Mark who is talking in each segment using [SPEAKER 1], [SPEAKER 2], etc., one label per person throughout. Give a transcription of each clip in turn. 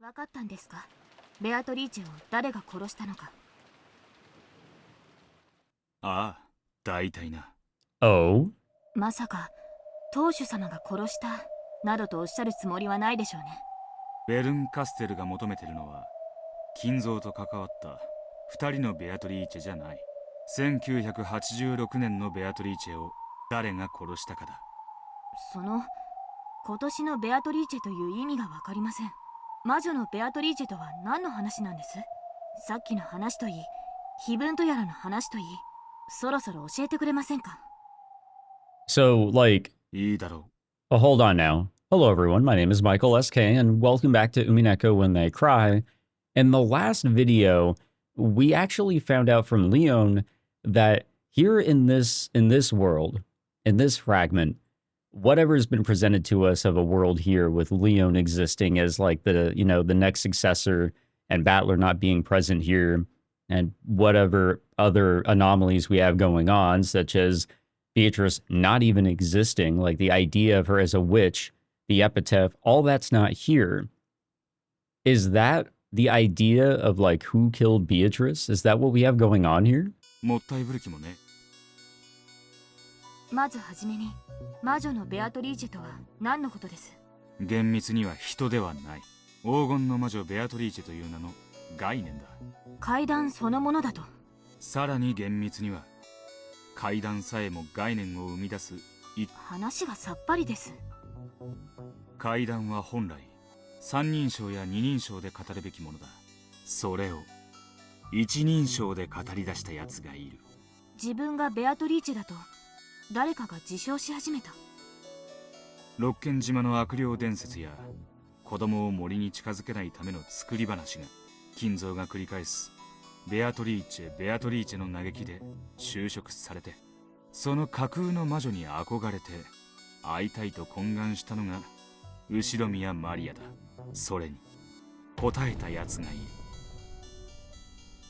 [SPEAKER 1] わかったんですか？ベアトリーチェを誰が殺したのか。
[SPEAKER 2] ああ、大体な。
[SPEAKER 3] Oh?
[SPEAKER 1] まさか当主様が殺したなどとおっしゃるつもりはないでしょうね。
[SPEAKER 2] ベルン・カステルが求めてるのは金蔵と関わった2人のベアトリーチェじゃない。1986年のベアトリーチェを誰が殺したかだ。
[SPEAKER 1] 今年のベアトリーチェという意味がわかりません。魔女のベアトリーチェとは何の話なんです？さっきの話といい、碑文とやらの話といい、そろそろ教えてくれませんか？
[SPEAKER 3] So, like...
[SPEAKER 2] いいだろ
[SPEAKER 3] う。Oh, hold on now. Hello, everyone. My name is Michael SK, and welcome back to Umineko When They Cry. In the last video, we actually found out from Leon that here in this world, in this fragment, whatever's been presented to us of a world here with Leon existing as like the, you know, the next successor and Battler not being present here and whatever other anomalies we have going on, such as Beatrice not even existing, like the idea of her as a witch, the epitaph, all that's not here. Is that the idea of like who killed Beatrice? Is that what we have going on here?
[SPEAKER 2] もったいぶる気もね。
[SPEAKER 1] まずはじめに、魔女のベアトリーチェとは何のことです？
[SPEAKER 2] 厳密には人ではない。黄金の魔女ベアトリーチェという名の概念だ。
[SPEAKER 1] 階段そのものだと。
[SPEAKER 2] さらに厳密には階段さえも概念を生み出す。
[SPEAKER 1] 話がさっぱりです。
[SPEAKER 2] 階段は本来三人称や二人称で語るべきものだ。それを一人称で語り出したやつがいる。
[SPEAKER 1] 自分がベアトリーチェだと誰かが自称し始めた。
[SPEAKER 2] ロッケン島の悪霊伝説や子供を森に近づけないための作り話が金蔵が繰り返すベアトリーチェの嘆きで修飾されて、その架空の魔女に憧れて会いたいと懇願したのがUshiromiyaマリアだ。それに答えたやつがいる。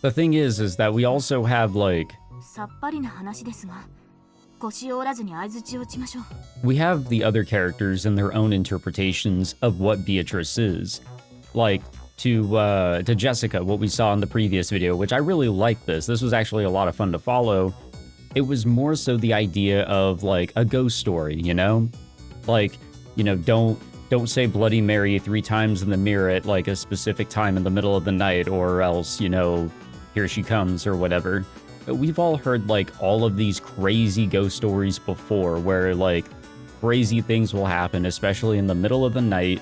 [SPEAKER 3] The thing is that we also have like...
[SPEAKER 1] さっぱりな話ですが、腰を折らずに相槌を打ちましょう。
[SPEAKER 3] We have the other characters and their own interpretations of what Beatrice is. Like, to Jessica, what we saw in the previous video, which I really liked this. This was actually a lot of fun to follow. It was more so the idea of, like, a ghost story, you know? Like, you know, don't say Bloody Mary 3 times in the mirror at, like, a specific time in the middle of the night, or else, you know, here she comes, or whatever. We've all heard, like, all of these crazy ghost stories before, where, like, crazy things will happen, especially in the middle of the night,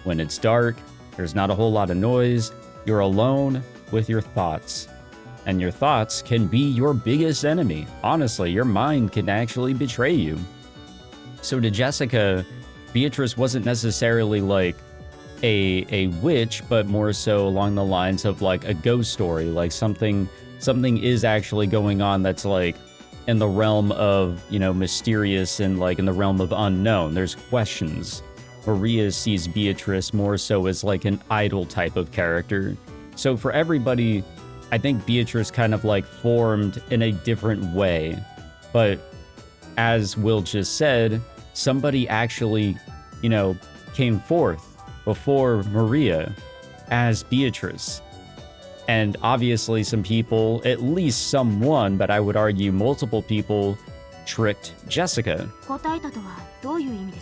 [SPEAKER 3] when it's dark, there's not a whole lot of noise, you're alone with your thoughts. And your thoughts can be your biggest enemy. Honestly, your mind can actually betray you. So to Jessica, Beatrice wasn't necessarily, like, a witch, but more so along the lines of, like, a ghost story, like something is actually going on that's like in the realm of, you know, mysterious and like in the realm of unknown. There's questions. Maria sees Beatrice more so as like an idol type of character. So for everybody, I think Beatrice kind of like formed in a different way. But as Will just said, somebody actually, you know, came forth before Maria as Beatrice. And obviously some people, at least someone, but I would argue multiple people, tricked Jessica.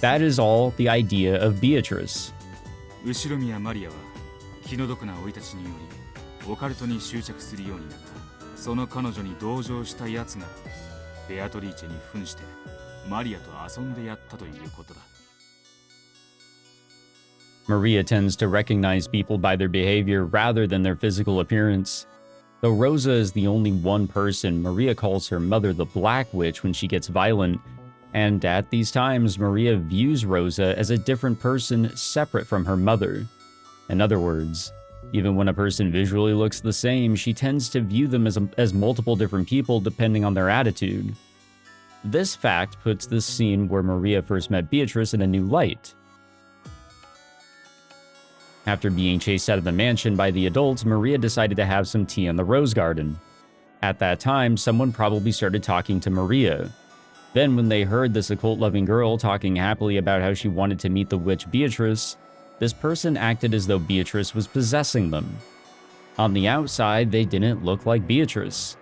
[SPEAKER 3] That is all the idea of Beatrice.
[SPEAKER 2] Ushiromiyaマリアは気の毒な生い立ちによりオカルトに執着するようになった。その彼女に同情したやつがベアトリーチェに扮してマリアと遊んでやったということだ。
[SPEAKER 3] Maria tends to recognize people by their behavior rather than their physical appearance. Though Rosa is the only one person, Maria calls her mother the Black Witch when she gets violent, and at these times, Maria views Rosa as a different person separate from her mother. In other words, even when a person visually looks the same, she tends to view them as multiple different people depending on their attitude. This fact puts this scene where Maria first met Beatrice in a new light. After being chased out of the mansion by the adults, Maria decided to have some tea in the rose garden. At that time, someone probably started talking to Maria. Then when they heard this occult-loving girl talking happily about how she wanted to meet the witch Beatrice, this person acted as though Beatrice was possessing them. On the outside, they didn't look like Beatrice.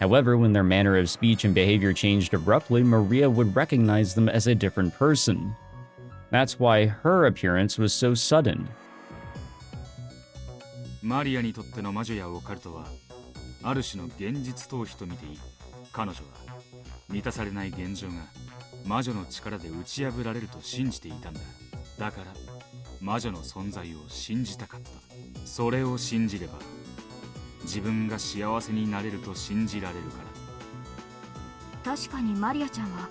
[SPEAKER 3] However, when their manner of speech and behavior changed abruptly, Maria would recognize them as a different person. That's why her appearance was so sudden.
[SPEAKER 2] マリアにとっての魔女やオカルトはある種の現実逃避と見ていい。彼女は満たされない現状が魔女の力で打ち破られると信じていたんだ。だから魔女の存在を信じたかった。それを信じれば自分が幸せになれると信じられるから。
[SPEAKER 1] 確かにマリアちゃんは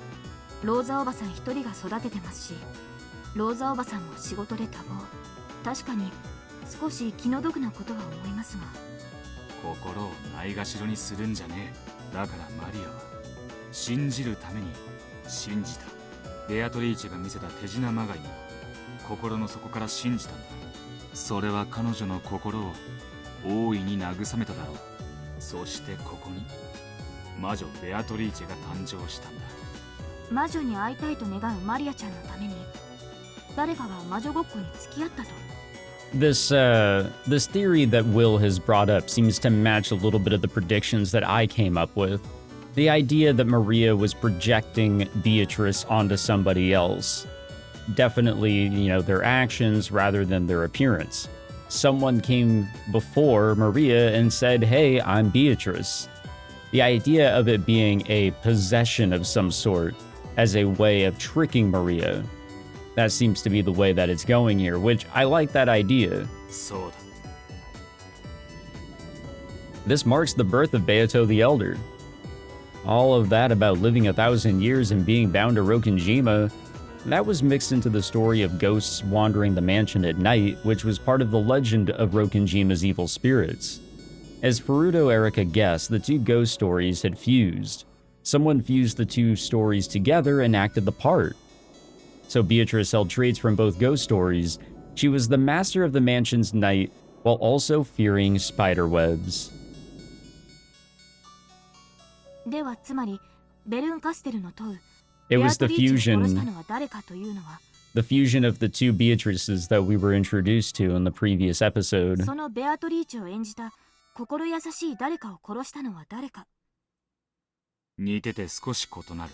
[SPEAKER 1] ローザおばさん一人が育ててますし、ローザおばさんも仕事で多忙。確かに少し気の毒なことは思いますが。
[SPEAKER 2] 心をないがしろにするんじゃねえ。だからマリアは信じるために信じた。ベアトリーチェが見せた手品まがいも心の底から信じたんだ。それは彼女の心を大いに慰めただろう。そしてここに魔女ベアトリーチェが誕生したんだ。
[SPEAKER 1] 魔女に会いたいと願うマリアちゃんのために誰かが魔女ごっこに付き合ったと。
[SPEAKER 3] This theory that Will has brought up seems to match a little bit of the predictions that I came up with. The idea that Maria was projecting Beatrice onto somebody else. Definitely, their actions rather than their appearance. Someone came before Maria and said, "Hey, I'm Beatrice." The idea of it being a possession of some sort as a way of tricking Maria. That seems to be the way that it's going here, which I like that idea.
[SPEAKER 2] そうだ。
[SPEAKER 3] This marks the birth of Beato the Elder. All of that about living 1,000 years and being bound to Rokkenjima, that was mixed into the story of ghosts wandering the mansion at night, which was part of the legend of Rokkenjima's evil spirits. As Furuto Erika guessed, the two ghost stories had fused. Someone fused the two stories together and acted the part. So Beatrice held traits from both ghost stories. She was the master of the mansion's night while also fearing spider webs.
[SPEAKER 1] ではつまりベルンカステルの問う
[SPEAKER 3] It was the
[SPEAKER 1] ベアトリーチェを殺した
[SPEAKER 3] fusion
[SPEAKER 1] のは誰かというのは、
[SPEAKER 3] the fusion of the two Beatrices that we were introduced to in the previous episode.
[SPEAKER 1] そのベアトリーチェを演じた心優しい誰かを殺したのは誰か。
[SPEAKER 2] 似てて少し異なる。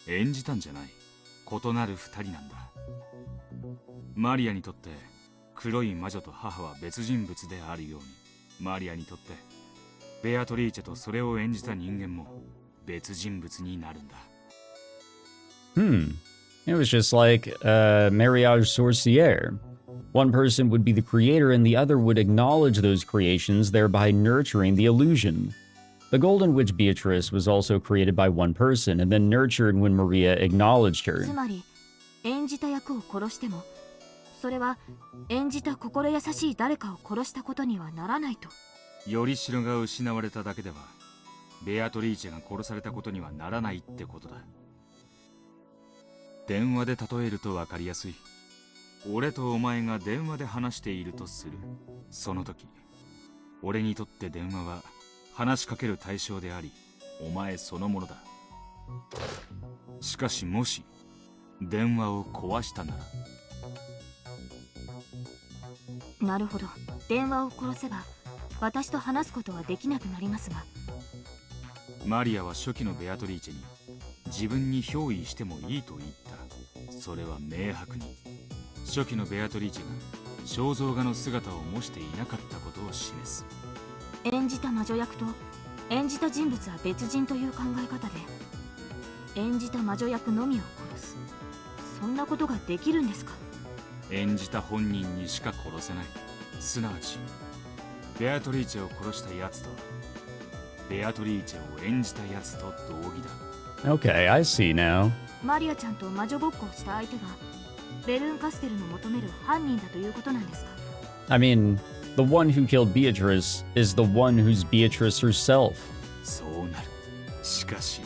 [SPEAKER 2] 演じたんじゃない。異なる二人なんだ。マリアにとって黒い魔女と母は別人物であるように、マリアにとってベアトリーチェとそれを演じた人間も別人物になるんだ。
[SPEAKER 3] It was just like mariage sorcière. One person would be the creator and the other would acknowledge those creations, thereby nurturing the illusion. The Golden Witch Beatrice was also created by one person and then nurtured when Maria acknowledged her.
[SPEAKER 1] つまり演じた役を殺してもそれは演じた心優しい誰かを殺したことにはならないと。
[SPEAKER 2] よりしろが失われただけではベアトリーチェが殺されたことにはならないってことだ。電話で例えると分かりやすい。俺とお前が電話で話しているとする。その時俺にとって電話は話しかける対象でありお前そのものだ。しかしもし電話を壊したなら。
[SPEAKER 1] なるほど。電話を殺せば私と話すことはできなくなりますが。
[SPEAKER 2] マリアは初期のベアトリーチェに自分に憑依してもいいと言った。それは明白に初期のベアトリーチェが肖像画の姿を模していなかったことを示す。
[SPEAKER 1] 演じた魔女役と演じた人物は別人という考え方で演じた魔女役のみを殺す、そんなことができるんですか？
[SPEAKER 2] 演じた本人にしか殺せない。すなわちベアトリーチェを殺したやつとベアトリーチェを演じたやつと同義だ。
[SPEAKER 3] Okay, I see now.
[SPEAKER 1] マリアちゃんと魔女ごっこをした相手がベルンカステルの求める犯人だということなんですか？
[SPEAKER 3] I mean, the one who killed Beatrice is the one who's Beatrice herself.
[SPEAKER 2] そうなる。しかし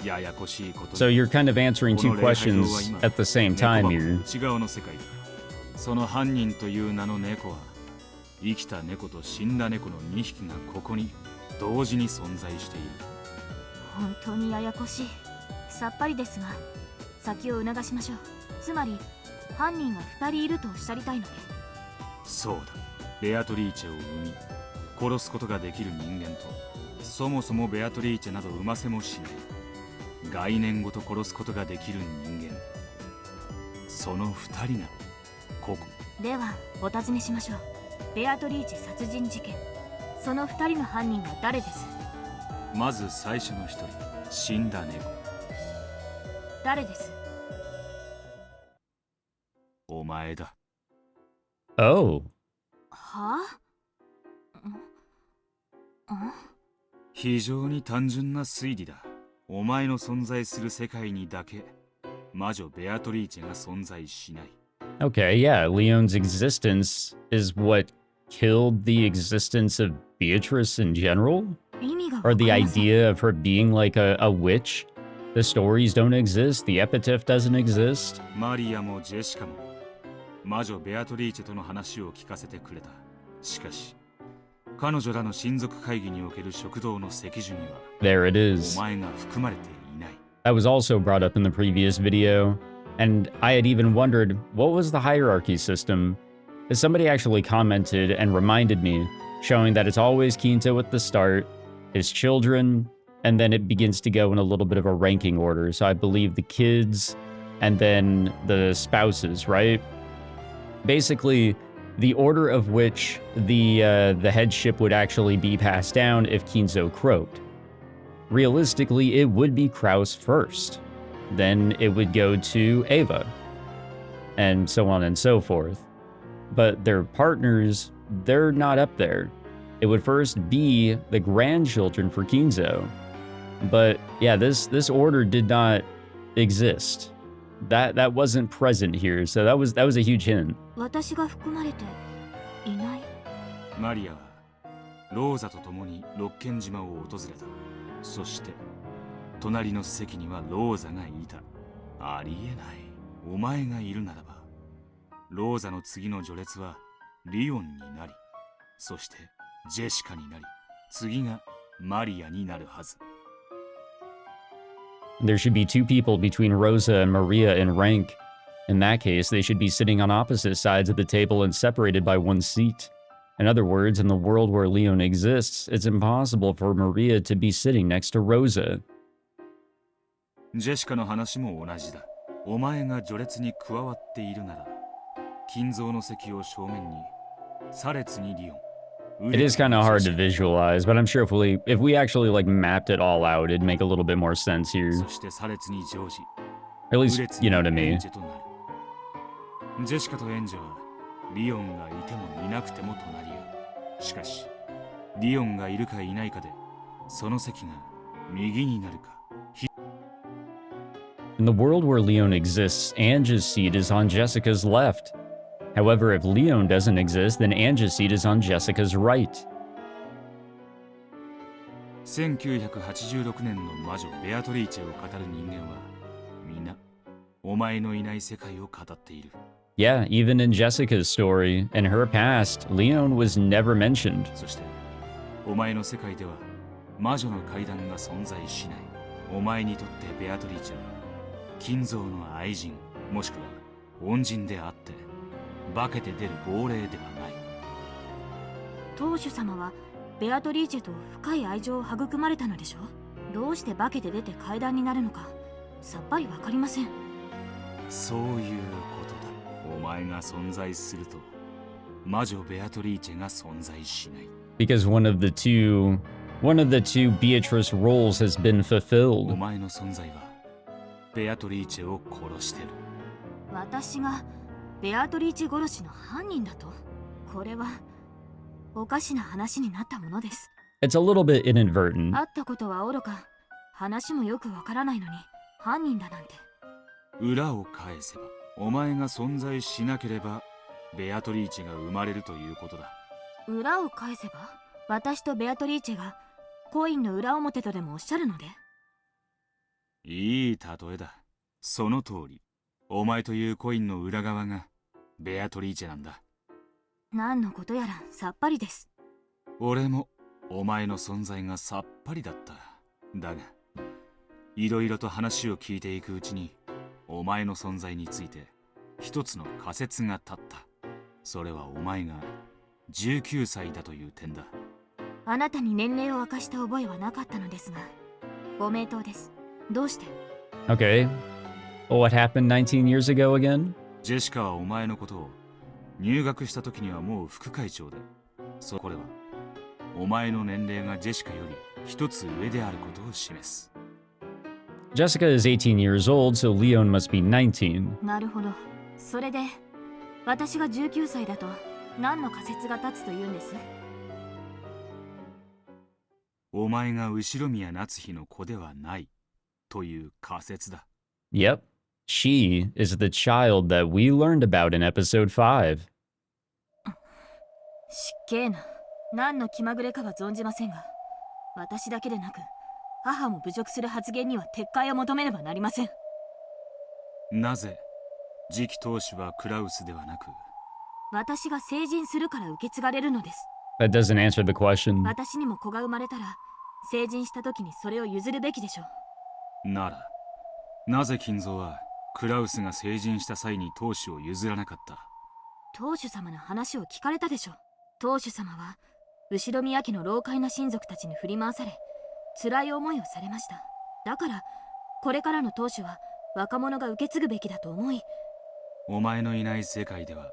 [SPEAKER 2] ややこしいこと。
[SPEAKER 3] So you're kind of answering two questions at the same time here.
[SPEAKER 2] 内側の世界だ。その犯人という名の猫は生きた猫と死んだ猫の2匹がここに同時に存在している。
[SPEAKER 1] 本当にややこしい。さっぱりですが先を促しましょう。つまり犯人が2人いるとおっしゃりたいので。
[SPEAKER 2] そうだ、ベアトリーチェを生み殺すことができる人間と、そもそもベアトリーチェなど生ませもしない概念ごと殺すことができる人間、その2人がここ。
[SPEAKER 1] ではお尋ねしましょう。ベアトリーチェ殺人事件、その2人の犯人は誰です？
[SPEAKER 2] まず最初の1人、死んだ猫。
[SPEAKER 1] 誰です？
[SPEAKER 2] お前だ。
[SPEAKER 3] Oh.
[SPEAKER 1] はあ？
[SPEAKER 2] 非常に単純な推理だ。お前の存在する世界にだけ魔女ベアトリーチェが存在しない。
[SPEAKER 3] Okay, yeah, Leon's existence is what killed the existence of Beatrice in general?
[SPEAKER 1] 意味が
[SPEAKER 3] Or
[SPEAKER 1] わか
[SPEAKER 3] the
[SPEAKER 1] りません。
[SPEAKER 3] idea of her being like a witch? The stories don't exist, the epitaph doesn't exist.
[SPEAKER 2] マリアもジェシカも魔女ベアトリーチェとの話を聞かせてくれた。しかし彼女らの親族会議における食堂の席順には
[SPEAKER 3] There it
[SPEAKER 2] お
[SPEAKER 3] is.
[SPEAKER 2] 前が含まれていない。
[SPEAKER 3] That was also brought up in the previous video, and I had even wondered, what was the hierarchy system? As somebody actually commented and reminded me, showing that it's always Quinto at the start, his children, and then it begins to go in a little bit of a ranking order. So I believe the kids, and then the spouses, right? Basically, the order of which the headship would actually be passed down if Quinto croaked. Realistically, it would be Kraus first. Then it would go to Ava, and so on and so forth. But their partners, they're not up there. It would first be the grandchildren for Kinzo. But yeah, this order did not exist. That wasn't present here, so that was a huge hint.
[SPEAKER 1] 私が含まれていない。
[SPEAKER 2] マリアはローザと共にロッケン島を訪れた。そして隣の席にはローザがいた。ありえない。お前がいるならばローザの次の序列はリオンになり、そしてジェシカになり、次がマリアになるはず。
[SPEAKER 3] There should be two people between Rosa and Maria in rank. In that case, they should be sitting on opposite sides of the table and separated by one seat. In other words, in the world where Leon exists, it's impossible for Maria to be sitting next to Rosa.
[SPEAKER 2] ジェシカの話も同じだ。お前が序列に加わっているなら、金蔵の席を正面に、左列にリオン。
[SPEAKER 3] It is kind of hard to visualize, but I'm sure if we actually like mapped it all out, it'd make a little bit more sense here.
[SPEAKER 2] そして左列にジョージ。
[SPEAKER 3] At least, you know, to me.
[SPEAKER 2] ジェシカとエンジェはリオンがいてもいなくても隣り合う。しかしリオンがいるかいないかでその席が右になるか。
[SPEAKER 3] In the world where Leon exists, Ange's seat is on Jessica's left. However, if Leon doesn't exist, then Ange's seat is on Jessica's right.
[SPEAKER 2] 1986年の魔女ベアトリーチェを語る人間は皆お前のいない世界を語っている。
[SPEAKER 3] Yeah, even in Jessica's story, in her past, Leon was never mentioned.
[SPEAKER 2] そしてお前の世界では魔女の階段が存在しない。お前にとってベアトリーチェは金蔵の愛人もしくは恩人であって化けて出る亡霊ではない。
[SPEAKER 1] 当主様はベアトリーチェと深い愛情を育まれたのでしょう。どうして化けて出て階段になるのかさっぱりわかりません。
[SPEAKER 2] そういうことだ。お前が存在すると魔女ベアトリーチェが存在しない。
[SPEAKER 3] Because one of the two Beatrice roles has been
[SPEAKER 2] お
[SPEAKER 3] fulfilled.
[SPEAKER 2] 前の存在はベアトリーチェを殺してる。
[SPEAKER 1] 私がベアトリーチェ殺しの犯人だと？これはおかしな話になったものです。
[SPEAKER 3] It's a little bit inadvertent.
[SPEAKER 1] 会ったことは愚か、話もよくわからないのに犯人だなんて。
[SPEAKER 2] 裏を返せばお前が存在しなければベアトリーチェが生まれるということだ。
[SPEAKER 1] 裏を返せば私とベアトリーチェがコインの裏表とでもおっしゃるので。
[SPEAKER 2] いい例えだ。その通り。お前というコインの裏側がベアトリーチェなんだ。
[SPEAKER 1] 何のことやらさっぱりです。
[SPEAKER 2] 俺もお前の存在がさっぱりだった。だがいろいろと話を聞いていくうちにお前の存在について一つの仮説が立った。それはお前が19歳だという点だ。
[SPEAKER 1] あなたに年齢を明かした覚えはなかったのですが、ご名答です。どうして？
[SPEAKER 3] Okay. Well, what happened 19 years ago again?
[SPEAKER 2] ジェシカはお前のことを入学した時にはもう副会長で、これはお前の年齢がジェシカより一つ上であることを示す。
[SPEAKER 3] Jessica is 18 years old, so Leon must be 19.
[SPEAKER 1] なるほど。それで私が19歳だと何の仮説が立つというんです？
[SPEAKER 2] お前が後宮夏日の子ではないという仮説だ。
[SPEAKER 3] Yep. She is the child that we learned about in episode 5.
[SPEAKER 1] 失敬な。何の気まぐれかは存じませんが、私だけでなく母も侮辱する発言には撤回を求めねばなりません。
[SPEAKER 2] なぜ次期当主はクラウスではなく、
[SPEAKER 1] 私が成人するから受け継がれるのです。
[SPEAKER 3] That doesn't answer the question.
[SPEAKER 1] 私にも子が生まれたら成人した時にそれを譲るべきでしょう。
[SPEAKER 2] ならなぜ金蔵はクラウスが成人した際に当主を譲らなかった？
[SPEAKER 1] 当主様の話を聞かれたでしょう。当主様は後ろ宮家の老快な親族たちに振り回され辛い思いをされました。だからこれからの当主は若者が受け継ぐべきだと思い。
[SPEAKER 2] お前のいない世界では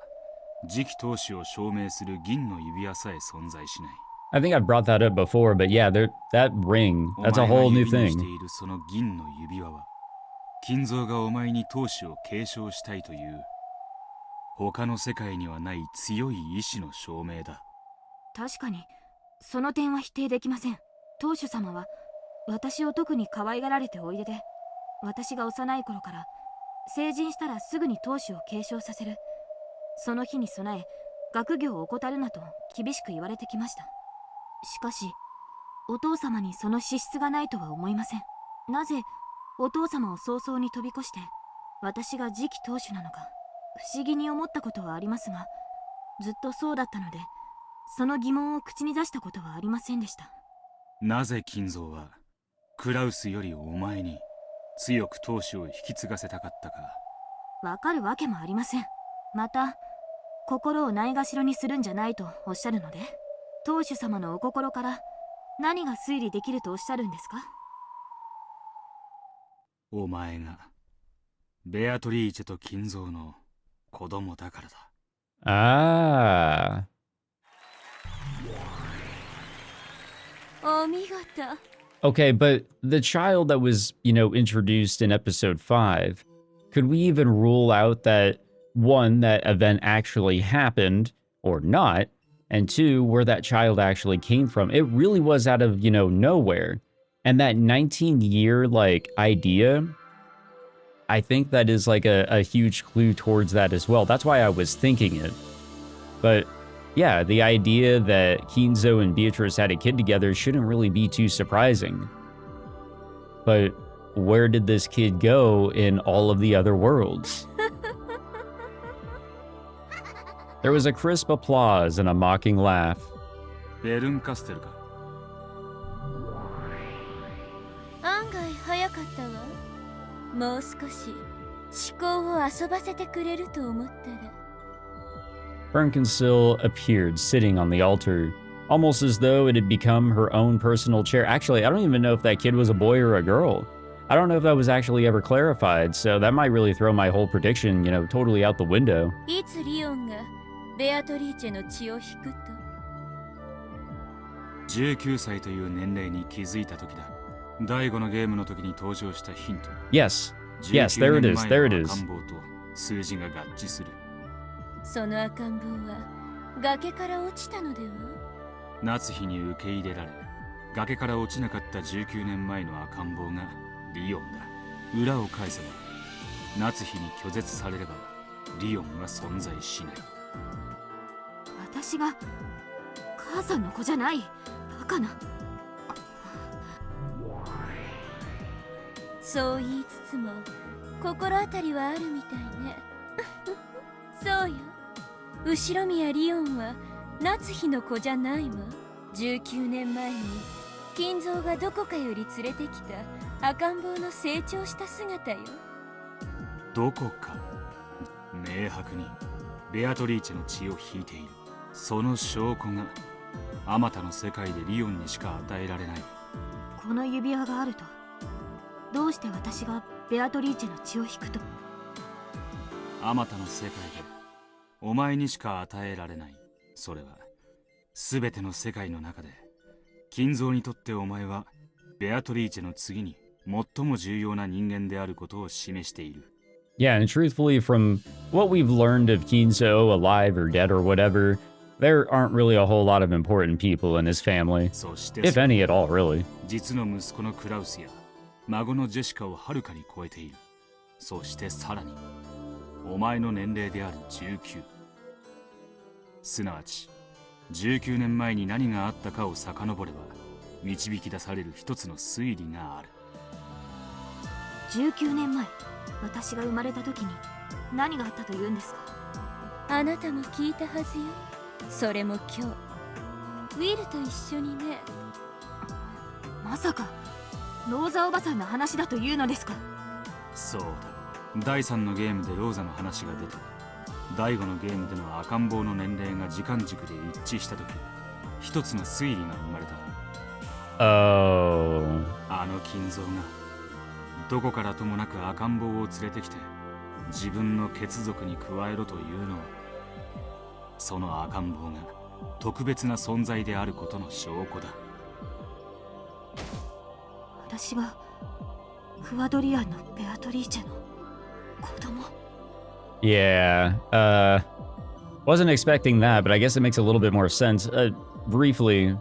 [SPEAKER 2] 次期当主を証明する銀の指輪さえ存在しない。
[SPEAKER 3] I think I've brought that up before, but yeah, that ring,
[SPEAKER 2] お
[SPEAKER 3] that's a
[SPEAKER 2] 前が
[SPEAKER 3] whole new
[SPEAKER 2] 指にして
[SPEAKER 3] thing.
[SPEAKER 2] いるその銀の指輪は、金蔵がお前に当主を継承したいという他の世界にはない強い意志の証明だ。
[SPEAKER 1] 確かにその点は否定できません。当主様は私を特に可愛がられておいでで、私が幼い頃から成人したらすぐに当主を継承させる、その日に備え学業を怠るなと厳しく言われてきました。しかしお父様にその資質がないとは思いません。なぜお父様を早々に飛び越して私が次期当主なのか不思議に思ったことはありますが、ずっとそうだったのでその疑問を口に出したことはありませんでした。
[SPEAKER 2] なぜ金蔵はクラウスよりお前に強く当主を引き継がせたかったか。
[SPEAKER 1] わかるわけもありません。また心をないがしろにするんじゃないとおっしゃるので、当主様のお心から何が推理できるとおっしゃるんですか？
[SPEAKER 2] お前がベアトリーチェと金蔵の子供だからだ。
[SPEAKER 3] Ah.
[SPEAKER 1] お見事。
[SPEAKER 3] Okay, but the child that was, introduced in episode 5, could we even rule out that, one, that event actually happened or not, and two, where that child actually came from? It really was out of, nowhere. And that 19-year, idea, I think that is, a huge clue towards that as well. That's why I was thinking it. But yeah, the idea that Kinzo and Beatrice had a kid together shouldn't really be too surprising. But where did this kid go in all of the other worlds? There was a crisp applause and a mocking laugh.
[SPEAKER 2] ベルンカステルか。
[SPEAKER 4] 案外早かったわ。もう少し思考を遊ばせてくれると思ったら。
[SPEAKER 3] Bernkensil appeared sitting on the altar, almost as though it had become her own personal chair. Actually, I don't even know if that kid was a boy or a girl. I don't know if that was actually ever clarified, so that might really throw my whole prediction, totally out the window.
[SPEAKER 4] いつリオンがベアトリーチェの血を引くと
[SPEAKER 2] 19歳という年齢に気づいた時だ。第5のゲームの時に登場したヒント。
[SPEAKER 3] Yes, there it is, there it is.
[SPEAKER 2] 赤ん坊と数字が合致する。
[SPEAKER 4] その赤ん坊は崖から落ちたのでは？
[SPEAKER 2] 夏日に受け入れられ、崖から落ちなかった19年前の赤ん坊がリオンだ。裏を返せば、夏日に拒絶されればリオンは存在しない。
[SPEAKER 1] 私が母さんの子じゃない。バカな。
[SPEAKER 4] そう言いつつも心当たりはあるみたいね。そうよ、後宮リオンは夏日の子じゃないわ。19年前に金蔵がどこかより連れてきた赤ん坊の成長した姿よ。
[SPEAKER 2] どこか。明白にベアトリーチェの血を引いている。その証拠があまたの世界でリオンにしか与えられない。
[SPEAKER 1] この指輪があるとどうして私がベアトリーチェの血を引くと？
[SPEAKER 2] あまたの世界でお前にしか与えられない。それは全ての世界の中で金蔵にとってお前はベアトリーチェの次に最も重要な人間であることを示している。
[SPEAKER 3] Yeah, and truthfully, from what we've learned of Kinzo, alive or dead or whatever, there aren't really a whole lot of important people in his family.
[SPEAKER 2] そして
[SPEAKER 3] If any at all, really.
[SPEAKER 2] 実の息子のクラウスや孫のジェシカをはるかに超えている。そしてさらにお前の年齢である19、すなわち19年前に何があったかを遡れば導き出される一つの推理がある。
[SPEAKER 1] 19年前、私が生まれた時に何があったというんですか？
[SPEAKER 4] あなたも聞いたはずよ。それも今日ウィルと一緒にね。
[SPEAKER 1] まさかローザおばさんの話だというのですか？
[SPEAKER 2] そうだ。第3のゲームでローザの話が出て、第5のゲームでの赤ん坊の年齢が時間軸で一致した時、一つの推理が生まれた。
[SPEAKER 3] Oh.
[SPEAKER 2] あの金蔵がどこからともなく赤ん坊を連れてきて自分の血族に加えろというのは、その赤ん坊が特別な存在であることの証拠だ。
[SPEAKER 1] 私がクワドリアンのベアトリーチェの子供。
[SPEAKER 3] Yeah, wasn't expecting that, but I guess it makes a little bit more sense. Briefly,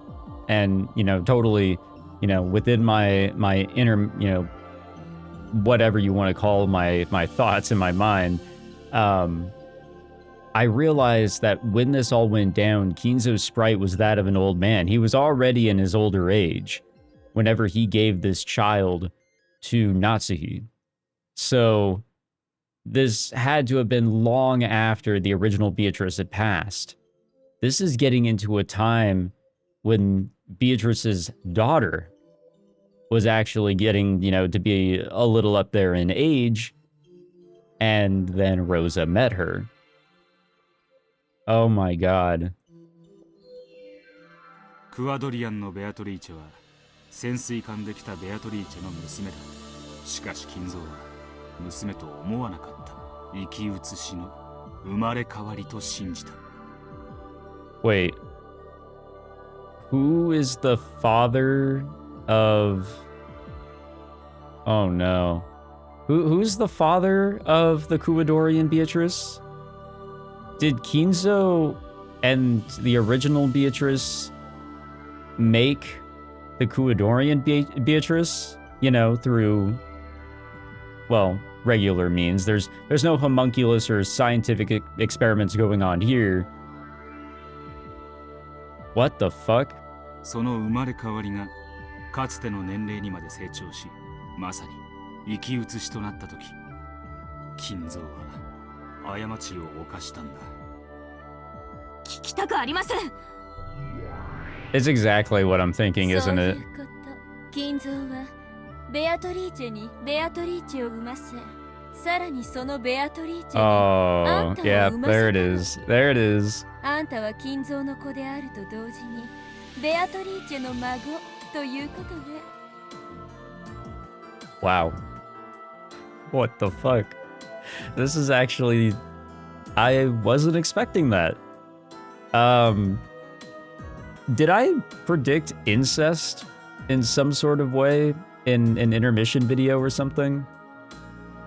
[SPEAKER 3] and, totally, within my inner, whatever you want to call my thoughts in my mind, I realized that when this all went down, Kinzo's sprite was that of an old man. He was already in his older age whenever he gave this child to Natsuhi. So this had to have been long after the original Beatrice had passed. This is getting into a time when Beatrice's daughter was actually getting, to be a little up there in age, and then Rosa met her. Oh my god.
[SPEAKER 2] クワドリアンのベアトリーチェは潜水艦で来たベアトリーチェの娘だ。しかし金蔵は娘と思わなかった。生き写しの生まれ変わりと信じた。
[SPEAKER 3] Wait. Who is the father of... Oh no. Who's the father of the Kuwadorian Beatrice? Did Kinzo and the original Beatrice make the Kuwadorian Beatrice? Through, well, regular means. There's no homunculus or scientific experiments going on here. What the fuck?
[SPEAKER 2] その生まれ変わりがかつての年齢にまで成長し、まさに生き写しとなった時、金蔵は過ちを犯したんだ。
[SPEAKER 1] 聞きたくありません。
[SPEAKER 3] It's exactly what I'm thinking,
[SPEAKER 4] そう
[SPEAKER 3] isn't
[SPEAKER 4] いう
[SPEAKER 3] it?
[SPEAKER 4] こと。金蔵はベアトリーチェにベアトリーチェを産ませ、さらにそのベアトリーチェに
[SPEAKER 3] Oh, yeah, there it is. There it is.
[SPEAKER 4] あんたは金蔵の子であると同時にベアトリーチェの孫ということね。
[SPEAKER 3] Wow. What the fuck? This is actually... I wasn't expecting that. Did I predict incest in some sort of way in an intermission video or something?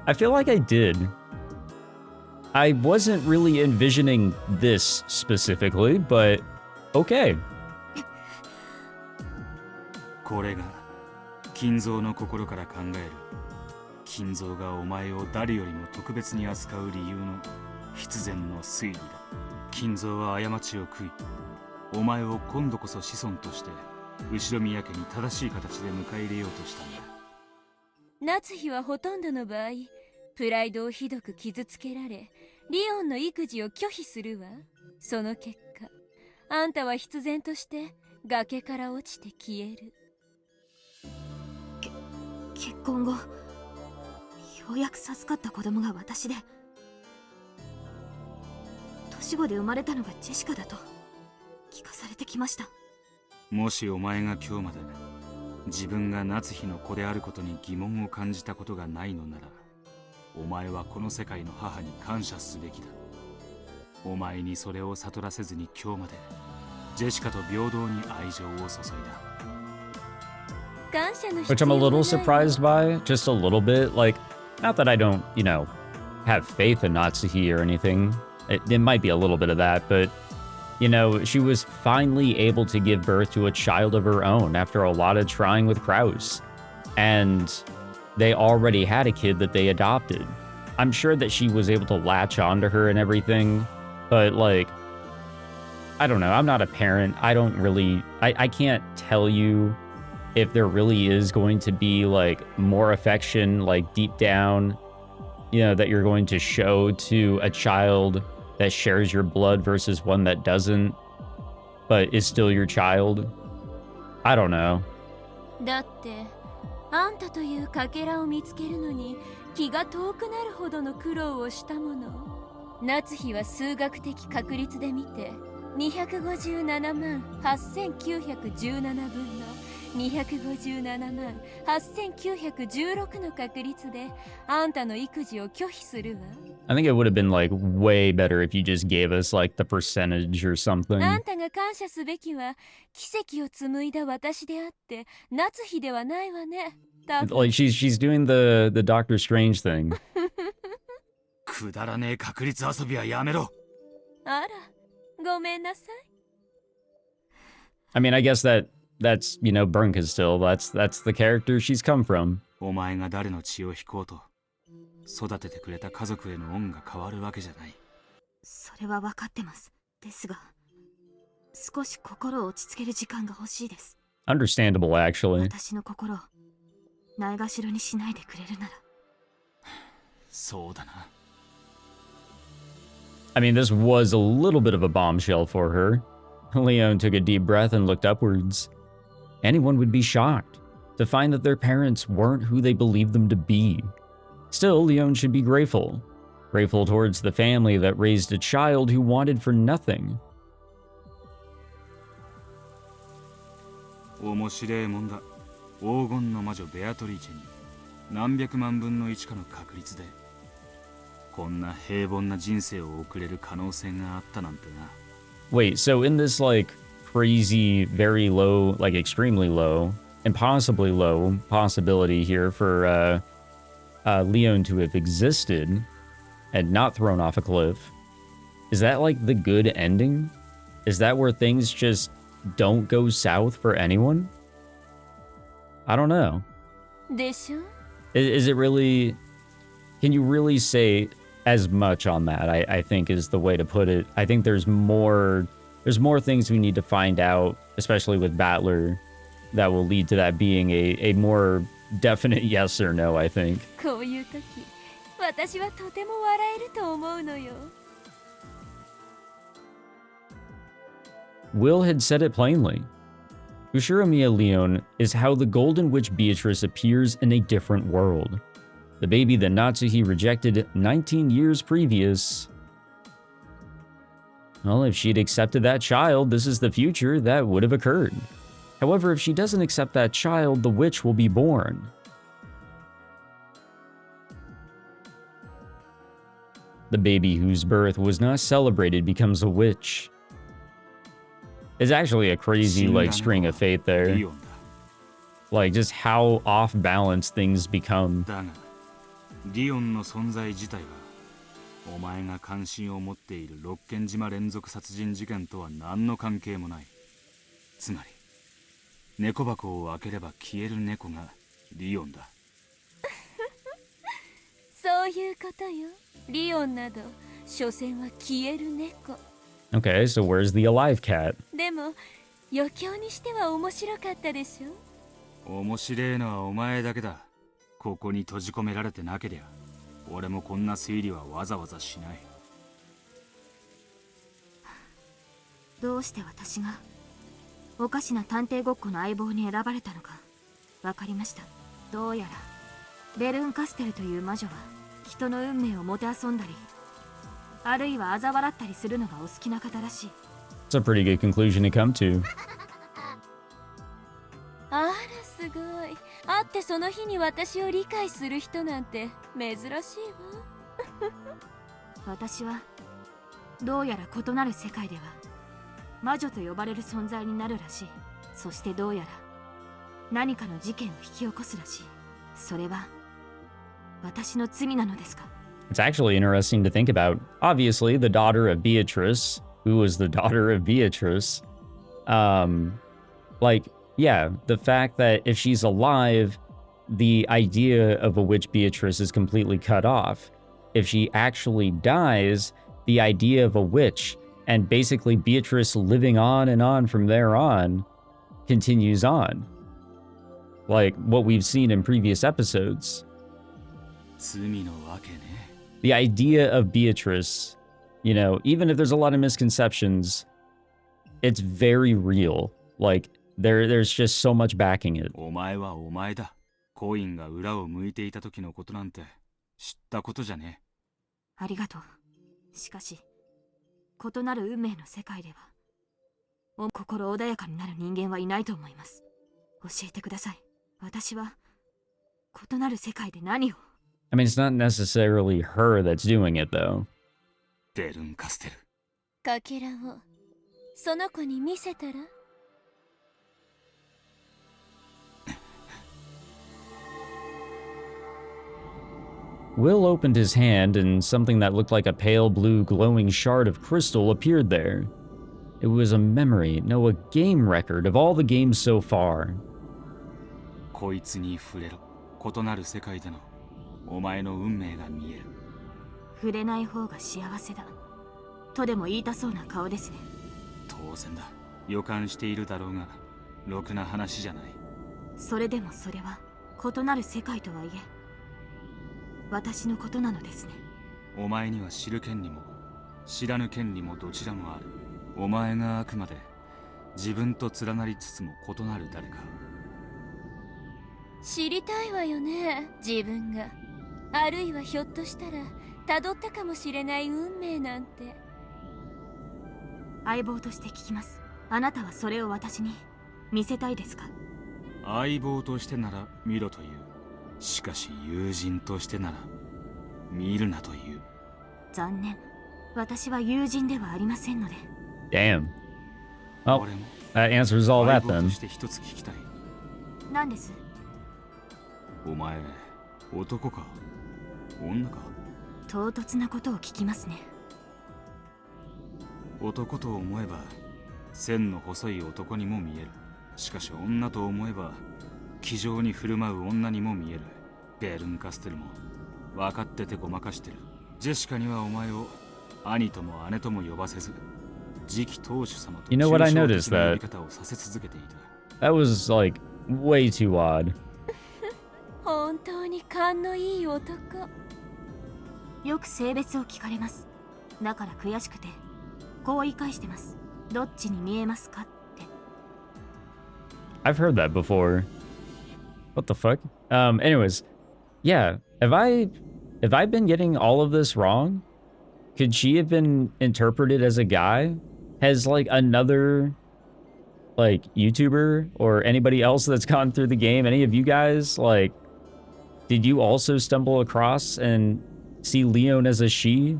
[SPEAKER 3] I feel like I did. I wasn't really envisioning this specifically, but okay.
[SPEAKER 2] これが金蔵の心から考える金蔵がお前を誰よりも特別に扱う理由の必然の推理だ。金蔵は過ちを悔い、お前を今度こそ子孫として後宮家に正しい形で迎え入れようとしたんだ。
[SPEAKER 4] 夏日はほとんどの場合プライドをひどく傷つけられ、リオンの育児を拒否するわ。その結果、あんたは必然として崖から落ちて消える。
[SPEAKER 1] 結婚後ようやく授かった子供が私で、私語で生まれたのがジェシカだと聞かされてきました。
[SPEAKER 2] もしお前が今日まで自分が夏日の子であることに疑問を感じたことがないのなら、お前はこの世界の母に感謝すべきだ。お前にそれを悟らせずに今日までジェシカと平等に愛情を注いだ。
[SPEAKER 3] Which I'm a little surprised by, just a little bit. Like, not that I don't, you know, have faith in Natsuhi or anything. It might be a little bit of that, but, you know, she was finally able to give birth to a child of her own after a lot of trying with Kraus. And they already had a kid that they adopted. I'm sure that she was able to latch onto her and everything, but, like, I don't know. I'm not a parent. I don't really... I can't tell you if there really is going to be, like, more affection, like, deep down, you know, that you're going to show to a child that shares your blood versus one that doesn't, but is still your child. I don't know.
[SPEAKER 4] だってあんたというかけらを見つけるのに気が遠くなるほどの苦労をしたもの。夏日は数学的確率で見て257万8917分の257万8916の確率であんたの育児を拒否するわ。
[SPEAKER 3] I think it would have been, like, way better if you just gave us, like, the percentage or something.
[SPEAKER 4] あんたが感謝すべきは奇跡を紡いだ私であって夏日ではないわね。
[SPEAKER 3] Like, she's doing the Doctor Strange thing.
[SPEAKER 2] くだらねえ確率遊びはやめろ。
[SPEAKER 4] あら、ごめんなさい。
[SPEAKER 3] I mean, I guess that's, you know, Brunka still. That's the character she's come from.
[SPEAKER 2] お前が誰の血を引こうと育ててくれた家族への恩が変わるわけじゃない。
[SPEAKER 1] それは分かってます。ですが、少し心を落ち着ける時間が欲しいです。
[SPEAKER 3] Understandable, actually.
[SPEAKER 1] 私の心をないがしろにしないでくれるなら。
[SPEAKER 2] そうだな。
[SPEAKER 3] I mean, this was a little bit of a bombshell for her. Leon took a deep breath and looked upwards. Anyone would be shocked to find that their parents weren't who they believed them to be. Still, Leon should be grateful. Grateful towards the family that raised a child who wanted for nothing.
[SPEAKER 2] 面白いもんだ。黄金の魔女ベアトリーチェに何百万分の1かの確率でこんな平凡な人生を送れる可能性があったなんてな。
[SPEAKER 3] Wait, so in this, like, crazy, very low, like, extremely low, impossibly low possibility here for, Leon to have existed and not thrown off a cliff, is that, like, the good ending? Is that where things just don't go south for anyone? I don't know.
[SPEAKER 4] でしょ?
[SPEAKER 3] Is it really... Can you really say as much on that, I think is the way to put it. I think there's more things we need to find out, especially with Battler, that will lead to that being a more definite yes or no, I think.
[SPEAKER 4] こういう時、私はとても笑えると思うのよ。
[SPEAKER 3] Will had said it plainly. Ushiromiya Leon is how the Golden Witch Beatrice appears in a different world. The baby that Natsuhi rejected 19 years previous. Well, if she'd accepted that child, this is the future that would have occurred. However, if she doesn't accept that child, the witch will be born. The baby whose birth was not celebrated becomes a witch. It's actually a crazy, like, string of fate there. Like, just how off balance things become.
[SPEAKER 2] リオンの存在自体はお前が関心を持っている六軒島連続殺人事件とは何の関係もない。つまり猫箱を開ければ消える猫がリオンだ。
[SPEAKER 4] そういうことよ。リオンなど所詮は消える猫。
[SPEAKER 3] Okay, so where's the alive cat?
[SPEAKER 4] でも余興にしては面白かったでしょ。
[SPEAKER 2] 面白いのはお前だけだ。ここに閉じ込められてなけりゃ俺もこんな推理はわざわざしない。
[SPEAKER 1] どうして私がおかしな探偵ごっこの相棒に選ばれたのかわかりました。どうやらベルンカステルという魔女は人の運命をもてあそんだりあるいは嘲笑ったりするのがお好きな方らしい。
[SPEAKER 3] It's a pretty good conclusion to come to.
[SPEAKER 4] あらすごい。会ってその日に私を理解する人なんて珍しいわ。
[SPEAKER 1] 私はどうやら異なる世界では魔女と呼ばれる存在になるらしい。そしてどうやら何かの事件を引き起こすらしい。それは私の罪なのですか？
[SPEAKER 3] It's actually interesting to think about. Obviously, the daughter of Beatrice, who was the daughter of Beatrice, like, yeah, the fact that if she's alive, the idea of a witch Beatrice is completely cut off. If she actually dies, the idea of a witch and basically Beatrice living on and on from there on continues on. Like what we've seen in previous episodes.
[SPEAKER 2] 罪のわけね。
[SPEAKER 3] The idea of Beatrice, you know, even if there's a lot of misconceptions, it's very real. Like, there's just so much backing it.
[SPEAKER 2] お前はお前だ。コインが裏を向いていた時のことなんて知ったことじゃね。
[SPEAKER 1] ありがとう。しかし異なる運命の世界では心穏やかになる人間はいないと思います。教えてください。私は異なる世界で何を？
[SPEAKER 3] I mean, it's not necessarily her that's doing it, though.
[SPEAKER 2] ベルンカステル。
[SPEAKER 4] かけらをその子に見せたら？
[SPEAKER 3] Will opened his hand and something that looked like a pale blue glowing shard of crystal appeared there. It was a memory, no, a game record of all the games so far.
[SPEAKER 2] こいつに触れろ。異なる世界でのお前の運命が見える。
[SPEAKER 1] 触れない方が幸せだとでも言いたそうな顔ですね。
[SPEAKER 2] 当然だ。予感しているだろうが、ろくな話じゃない。
[SPEAKER 1] それでもそれは異なる世界とはいえ私のことなのですね。
[SPEAKER 2] お前には知る権利も知らぬ権利もどちらもある。お前があくまで自分と連なりつつも異なる誰か。
[SPEAKER 4] 知りたいわよね、自分が。あるいはひょっとしたら辿ったかもしれない運命なんて。
[SPEAKER 1] 相棒として聞きます。あなたはそれを私に見せたいですか？
[SPEAKER 2] 相棒としてなら見ろという。しかし友人としてなら見るなという。
[SPEAKER 1] 残念。私は友人ではありませんので。
[SPEAKER 3] Damn. Well,
[SPEAKER 2] 俺も
[SPEAKER 3] that answers all
[SPEAKER 2] 相
[SPEAKER 3] that
[SPEAKER 2] 棒
[SPEAKER 3] then.
[SPEAKER 2] として一つ聞きたい。
[SPEAKER 1] 何です？
[SPEAKER 2] お前男か女か？
[SPEAKER 1] 唐突なことを聞きますね。
[SPEAKER 2] 男と思えば線の細い男にも見える。しかし女と思えば気丈に振る舞う女にも見える。ベルンカステルも分かっててごまかしてる。ジェシカにはお前を兄とも姉とも呼ばせず次期当主様と
[SPEAKER 3] You know what I
[SPEAKER 2] 抽象
[SPEAKER 3] noticed
[SPEAKER 2] 的な呼
[SPEAKER 3] that
[SPEAKER 2] び方をさせ続けていた。
[SPEAKER 3] That was like way too odd.
[SPEAKER 4] 本当に勘のいい男。
[SPEAKER 1] よく性別を聞かれます。だから悔しくてこう言い返してます。どっちに見えますかって。
[SPEAKER 3] I've heard that before. What the fuck? Anyways, yeah. Have I been getting all of this wrong? Could she have been interpreted as a guy? Has like another like YouTuber or anybody else that's gone through the game, any of you guys, like, did you also stumble across and see Leon as a she?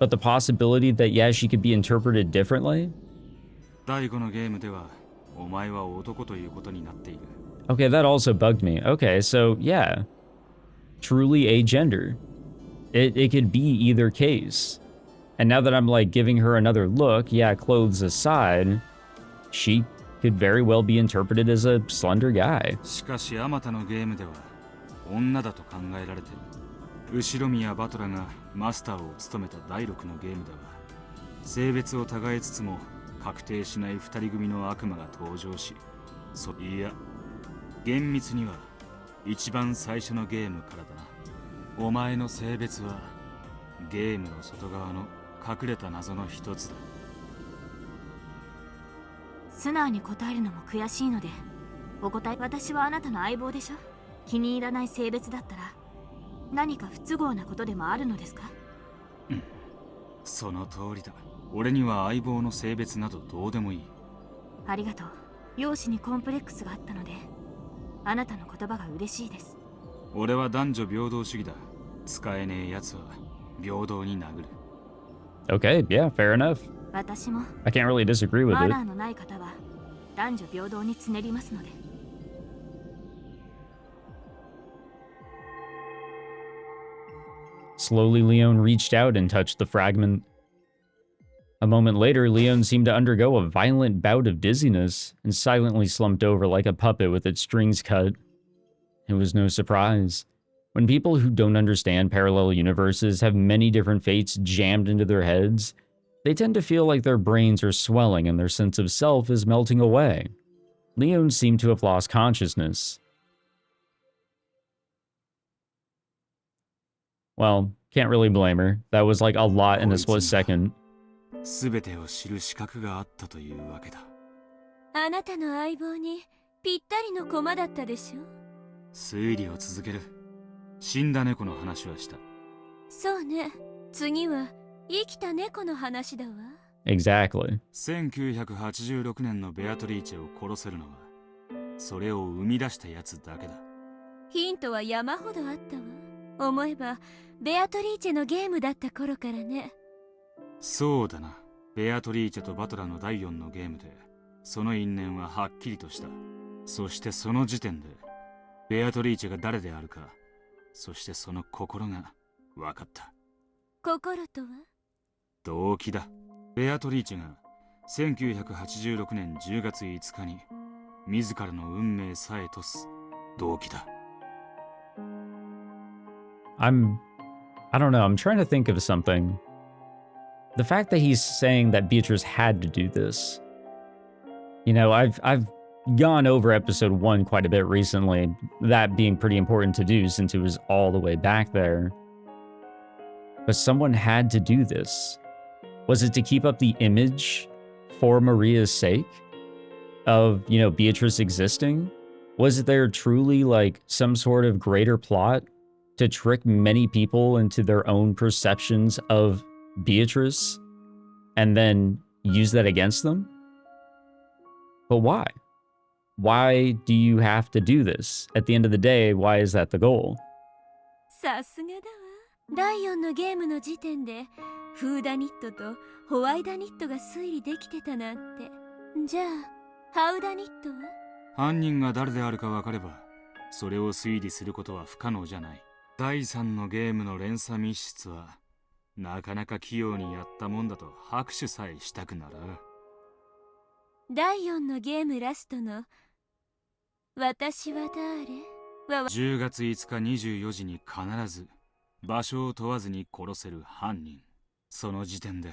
[SPEAKER 3] But the possibility that, yeah, she could be interpreted differently?
[SPEAKER 2] 第5のゲームではお前は男ということになっている。
[SPEAKER 3] Okay, that also bugged me. Okay, so yeah. Truly agender. It could be either case. And now that I'm like giving her another look, yeah, clothes aside, she could very well be interpreted as a slender guy.
[SPEAKER 2] しかしあまたのゲームでは女だと考えられている。後宮バトラがマスターを務めた第6のゲームでは性別を違えつつも確定しない2人組の悪魔が登場し、いや厳密には一番最初のゲームからだな。お前の性別はゲームの外側の隠れた謎の一つだ。
[SPEAKER 1] 素直に答えるのも悔しいのでお答え。私はあなたの相棒でしょ。気に入らない性別だったら何か不都合なことでもあるのですか？
[SPEAKER 2] その通りだ。俺には相棒の性別などどうでもいい。
[SPEAKER 1] ありがとう。容姿にコンプレックスがあったので、あなたの言葉が嬉しいです。
[SPEAKER 2] 俺は男女平等主義だ。使えねえ奴は平等に殴る。
[SPEAKER 3] Okay, yeah, fair enough.
[SPEAKER 1] 私も
[SPEAKER 3] I can't really disagree with
[SPEAKER 1] マ
[SPEAKER 3] it.
[SPEAKER 1] ナーのない方は男女平等につねりますので。
[SPEAKER 3] Slowly, Leon reached out and touched the fragment. A moment later, Leon seemed to undergo a violent bout of dizziness and silently slumped over like a puppet with its strings cut. It was no surprise. When people who don't understand parallel universes have many different fates jammed into their heads, they tend to feel like their brains are swelling and their sense of self is melting away. Leon seemed to have lost consciousness. Well, can't really blame her. That was like a lot in a split second.
[SPEAKER 2] 全てを知る資格があったというわけだ。
[SPEAKER 4] あなたの相棒にぴったりの駒だったでしょ。
[SPEAKER 2] 推理を続ける。死んだ猫の話はした。
[SPEAKER 4] そうね。次は生きた猫の話だわ。
[SPEAKER 3] Exactly.
[SPEAKER 2] 1986年のベアトリーチェを殺せるのは、それを生み出したやつだけだ。
[SPEAKER 4] ヒントは山ほどあったわ。思えばベアトリーチェのゲームだった頃からね。
[SPEAKER 2] そうだな。ベアトリーチェとバトラの第4のゲームで、その因縁ははっきりとした。そしてその時点で、ベアトリーチェが誰であるか、そしてその心が分かった。
[SPEAKER 4] 心とは？
[SPEAKER 2] 動機だ。ベアトリーチェが1986年10月5日に自らの運命さえとす動機だ。
[SPEAKER 3] I don't know, I'm trying to think of something. The fact that he's saying that Beatrice had to do this. You know, I've gone over episode 1 quite a bit recently, that being pretty important to do since it was all the way back there. But someone had to do this. Was it to keep up the image for Maria's sake of, you know, Beatrice existing? Was there truly like some sort of greater plot to trick many people into their own perceptions of Beatrice and then use that against them? But why? Why do you have to do this? At the end of the day, why is that the goal?
[SPEAKER 4] さすがだわ。第4のゲームの時点でフーダニットとホワイダニットが推理できてたなんて。じゃあハウダニットは？
[SPEAKER 2] 犯人が誰であるか分かれば、それを推理することは不可能じゃない。第3のゲームの連鎖密室は、なかなか器用にやったもんだと拍手さえしたくなる。
[SPEAKER 4] 第4のゲームラストの私は誰は
[SPEAKER 2] 10月5日24時に必ず場所を問わずに殺せる犯人。その時点で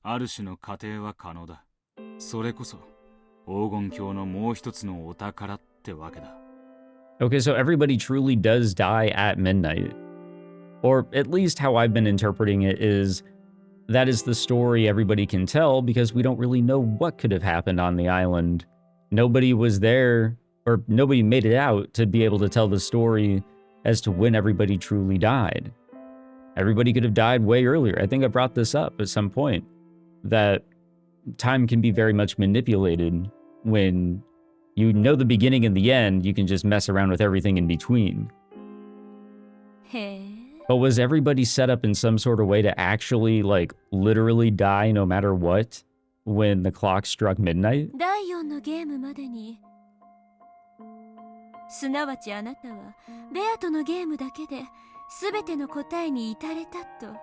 [SPEAKER 2] ある種の仮定は可能だ。それこそ黄金鏡のもう一つのお宝ってわけだ。
[SPEAKER 3] Okay, so everybody truly does die at midnight. Or at least how I've been interpreting it is that is the story everybody can tell because we don't really know what could have happened on the island. Nobody was there, or nobody made it out to be able to tell the story as to when everybody truly died. Everybody could have died way earlier. I think I brought this up at some point, that time can be very much manipulated when you know the beginning and the end, you can just mess around with everything in between.
[SPEAKER 4] へえ。
[SPEAKER 3] But was everybody set up in some sort of way to actually, like, literally die no matter what when the clock struck midnight?
[SPEAKER 4] 第4のゲームまでにすなわちあなたはベアとのゲームだけで全ての答えに至れたと。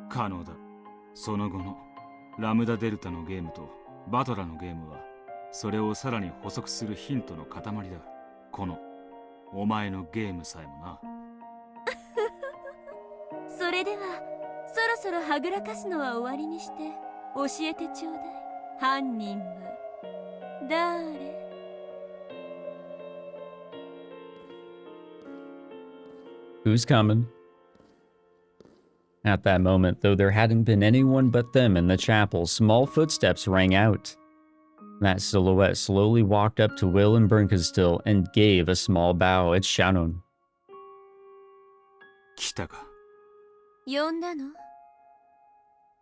[SPEAKER 2] 可能だ。その後のラムダデルタのゲームとバトラのゲームはそれをさらに補足するヒントの塊だ。このお前のゲームさえもな。
[SPEAKER 4] それではそろそろはぐらかすのは終わりにして教えてちょうだい。犯人は誰？
[SPEAKER 3] Who's coming? At that moment, though there hadn't been anyone but them in the chapel, small footsteps rang out. That silhouette slowly walked up to Will and Bernkastil and gave a small bow. It's Shannon.
[SPEAKER 2] 来たか。
[SPEAKER 4] 呼んだの？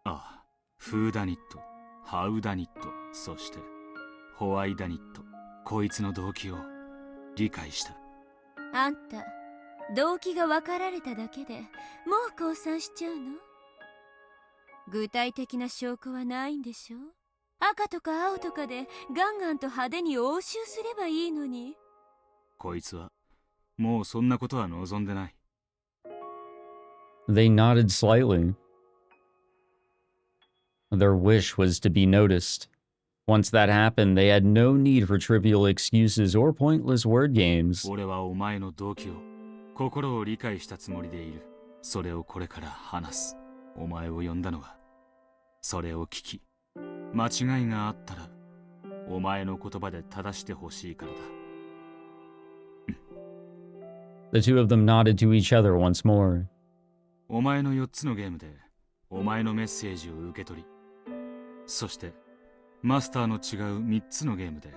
[SPEAKER 2] ああ、フーダニット、ハウダニット、そしてホワイダニット、こいつの動機を理解した。
[SPEAKER 4] あんた動機が分かられただけでもう降参しちゃうの？具体的な証拠はないんでしょ？赤とか青とかでガンガンと派手に応酬すればいいのに。
[SPEAKER 2] こいつはもうそんなことは望んでない。
[SPEAKER 3] They nodded slightly. Their wish was to be noticed. Once that happened, they had no need for trivial excuses or pointless word games.
[SPEAKER 2] 俺はお前の動機を、心を理解したつもりでいる。それをこれから話す。お前を呼んだのは、それを聞き、間違いがあったら、お前の言葉で正してほしいからだ。
[SPEAKER 3] The two of them nodded to each other once more.
[SPEAKER 2] お前の4つのゲームで、お前のメッセージを受け取り、そして、マスターの違う3つのゲームで、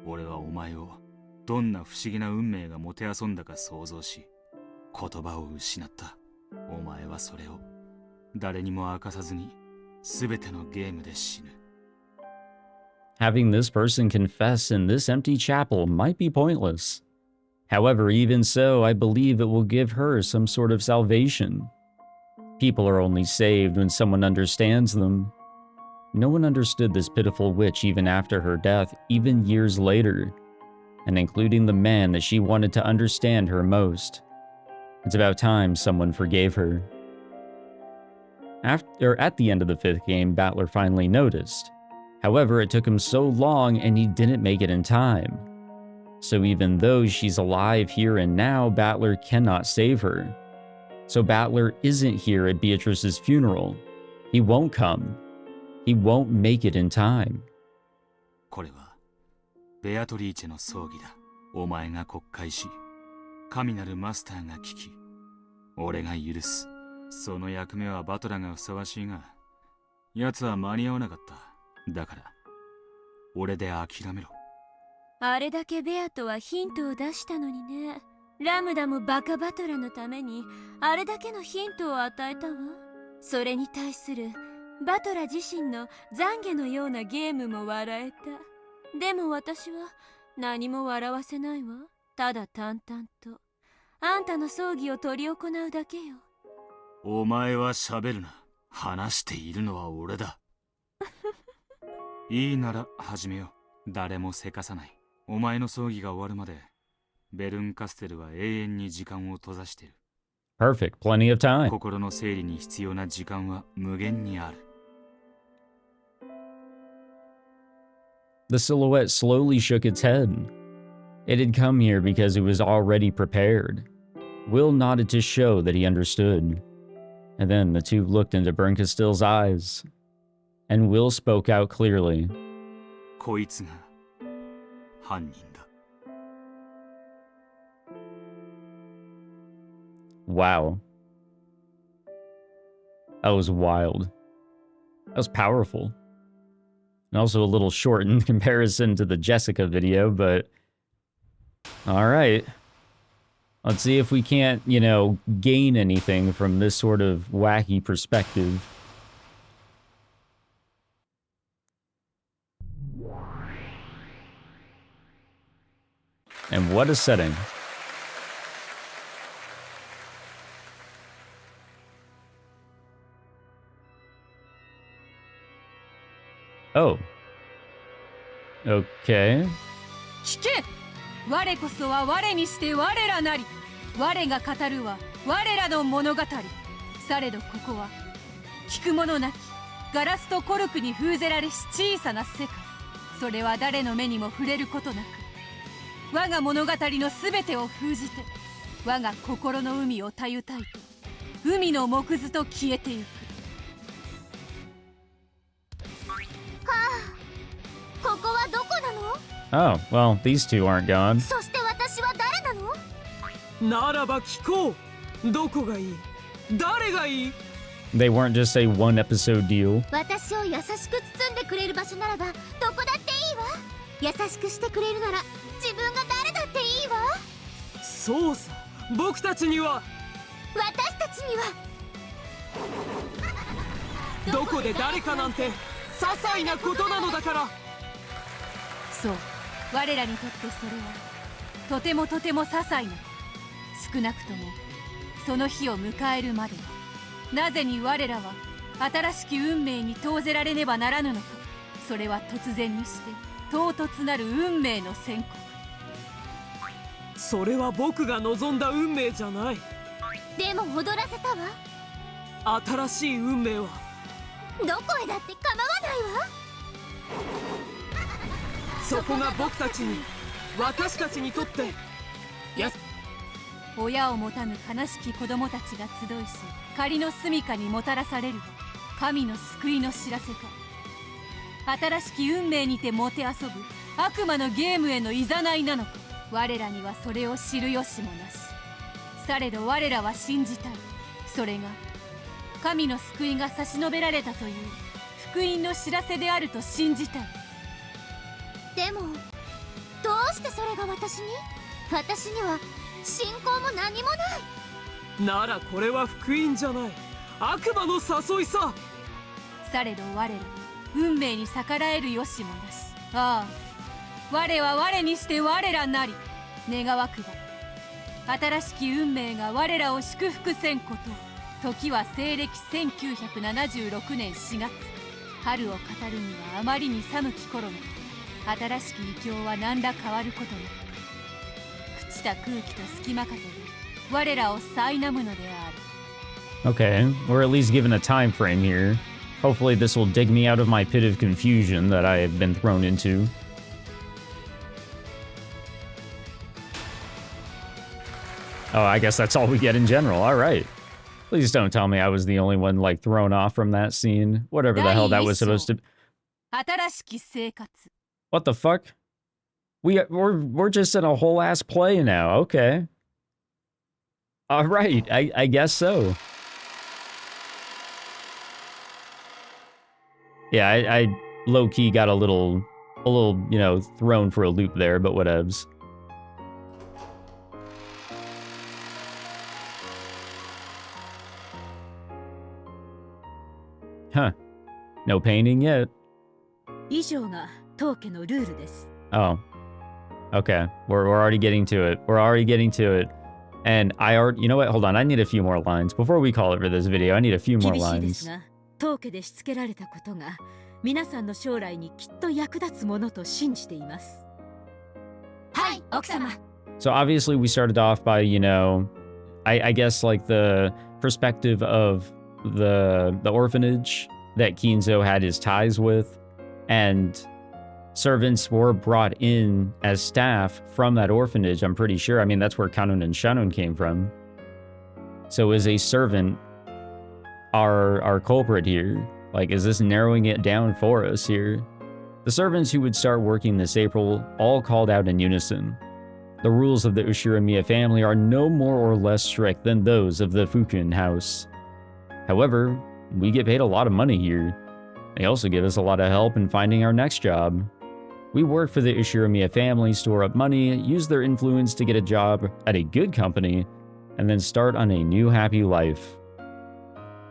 [SPEAKER 2] 俺はお前をどんな不思議な運命がもてあそんだか想像し、言葉を失った。お前はそれを誰にも明かさずに全てのゲームで死ぬ。
[SPEAKER 3] Having this person confess in this empty chapel might be pointless. However, even so, I believe it will give her some sort of salvation. People are only saved when someone understands them. No one understood this pitiful witch even after her death, even years later, and including the man that she wanted to understand her most. It's about time someone forgave her. At the end of the 5th game, Battler finally noticed. However, it took him so long and he didn't make it in time. So even though she's alive here and now, Battler cannot save her. So Battler isn't here at Beatrice's funeral. He won't come. He won't make it in time.
[SPEAKER 2] これはベアトリーチェの葬儀だ。お前が告解し、神なるマスターが聞き、俺が許す。その役目はバトラがふさわしいが、奴は間に合わなかった。だから、俺で諦めろ。
[SPEAKER 4] あれだけベアとはヒントを出したのにね。ラムダもバカバトラのためにあれだけのヒントを与えたわ。それに対するバトラ自身の懺悔のようなゲームも笑えた。でも私は何も笑わせないわ。ただ淡々とあんたの葬儀を執り行うだけよ。
[SPEAKER 2] お前は喋るな。話しているのは俺だ。いいなら始めよう。誰もせかさない。お前の葬儀が終わるまでベルンカステルは永遠に時間を閉ざしてる。
[SPEAKER 3] Perfect, plenty of time.
[SPEAKER 2] 心の整理に必要な時間は無限にある。
[SPEAKER 3] The silhouette slowly shook its head. It had come here because it was already prepared. Will nodded to show that he understood. And then the two looked into Bernkastill's eyes. And Will spoke out clearly.
[SPEAKER 2] こいつが犯人だ。
[SPEAKER 3] Wow. That was wild. That was powerful. And also a little short in comparison to the Jessica video, but... Alright. Let's see if we can't, you know, gain anything from this sort of wacky perspective. And what a setting. Oh. Okay.
[SPEAKER 5] 聞け！我こそは我にして我らなり。我が語るは我らの物語。されどここは聞くものなきガラスとコルクに封ぜられし小さな世界。それは誰の目にも触れることなく、我が物語のすべてを封じて、我が心の海をたゆたいと海の木図と消えてゆく。
[SPEAKER 4] ここはどこなの？
[SPEAKER 3] Oh, well, these two aren't gone.
[SPEAKER 4] そして私は誰なの？
[SPEAKER 6] ならば聞こう。どこがいい？誰がいい？
[SPEAKER 3] They weren't just a one-episode deal.
[SPEAKER 4] 私を優しく包んでくれる場所ならばどこだっていいわ。優しくしてくれるなら自分が誰だっていいわ。
[SPEAKER 6] そうさ、僕たちには。
[SPEAKER 4] 私たちには
[SPEAKER 6] どこで誰かなんて些細なことなのだから。
[SPEAKER 5] そう、我らにとってそれはとてもとても些細な、少なくともその日を迎えるまでなぜに我らは新しき運命に投ぜられねばならぬのか。それは突然にして唐突なる運命の宣告。
[SPEAKER 6] それは僕が望んだ運命じゃない。
[SPEAKER 4] でも踊らせたわ。
[SPEAKER 6] 新しい運命は
[SPEAKER 4] どこへだって構わないわ。
[SPEAKER 6] そこが僕たちに、私たちにとってや
[SPEAKER 5] 親を持たぬ悲しき子供たちが集いし、仮の住処にもたらされる神の救いの知らせか。新しき運命にてもてあそぶ悪魔のゲームへの誘いなのか。我らにはそれを知る由もなし。されど我らは信じたい。それが神の救いが差し伸べられたという福音の知らせであると信じたい。
[SPEAKER 4] でもどうしてそれが私に？私には信仰も何もない。
[SPEAKER 6] ならこれは福音じゃない、悪魔の誘いさ。
[SPEAKER 5] されど我ら運命に逆らえる由もなし。ああ、我は我にして我らなり。願わくば新しき運命が我らを祝福せんこと。時は西暦1976年4月。春を語るにはあまりに寒き頃の新しき異境は何ら変わることなく、朽ちた空気と隙間風で我らを苛むのである。
[SPEAKER 3] Okay, we're at least given a time frame here. Hopefully this will dig me out of my pit of confusion that I have been thrown into. Oh, I guess that's all we get in general. All right. Please don't tell me I was the only one, like, thrown off from that scene. Whatever the hell that was supposed to...
[SPEAKER 5] 新しき生活。
[SPEAKER 3] What the fuck? We're just in a whole ass play now. Okay. All right. I guess so. Yeah, I low-key got a little, you know, thrown for a loop there, but whatevs. Huh. No painting yet.
[SPEAKER 1] 以上が当家のルールです。
[SPEAKER 3] Oh. Okay. We're already getting to it. We're already getting to it. And you know what? Hold on. I need a few more lines. Before we call it for this video, I need a few more
[SPEAKER 1] 厳しいです
[SPEAKER 3] lines.
[SPEAKER 1] が、当家でしつけられたことが皆さんの将来にきっと役立つものと信じています。
[SPEAKER 4] はい、奥様。
[SPEAKER 3] So obviously we started off by, you know, I guess like the perspective of the orphanage that Kinzo had his ties with, and servants were brought in as staff from that orphanage, I'm pretty sure. I mean, that's where Kanun and Shanun came from. So is a servant our culprit here? Like, is this narrowing it down for us here? The servants who would start working this April all called out in unison. The rules of the Ushiromiya family are no more or less strict than those of the Fukun house. However, we get paid a lot of money here. They also give us a lot of help in finding our next job. We work for the Ushiromiya family, store up money, use their influence to get a job at a good company, and then start on a new happy life.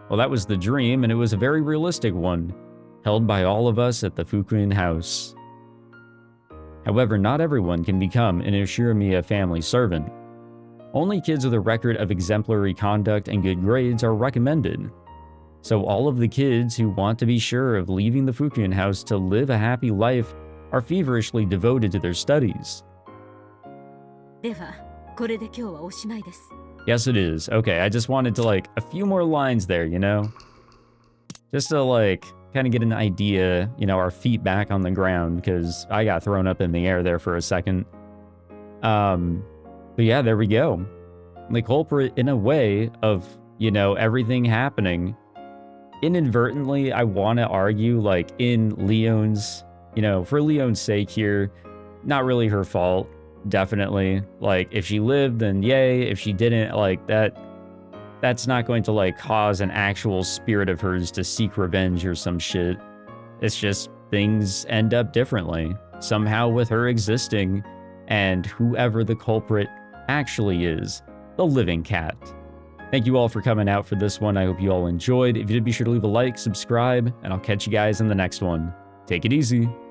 [SPEAKER 3] Well, that was the dream, and it was a very realistic one, held by all of us at the Fukun house. However, not everyone can become an Ushiromiya family servant. Only kids with a record of exemplary conduct and good grades are recommended. So all of the kids who want to be sure of leaving the Fukun house to live a happy life are feverishly devoted to their studies.
[SPEAKER 1] では、これで今日はおしまいです。
[SPEAKER 3] Yes, it is. Okay, I just wanted to, like, a few more lines there, you know? Just to, like, kind of get an idea, you know, our feet back on the ground, because I got thrown up in the air there for a second. But yeah, there we go. The culprit, in a way, of, you know, everything happening. Inadvertently, I want to argue, like, in Leon's, you know, for Leon's sake here, not really her fault. Definitely. Like, if she lived, then yay. If she didn't, like, that's not going to, like, cause an actual spirit of hers to seek revenge or some shit. It's just things end up differently. Somehow with her existing, and whoever the culprit actually is, the living cat. Thank you all for coming out for this one. I hope you all enjoyed. If you did, be sure to leave a like, subscribe, and I'll catch you guys in the next one. Take it easy.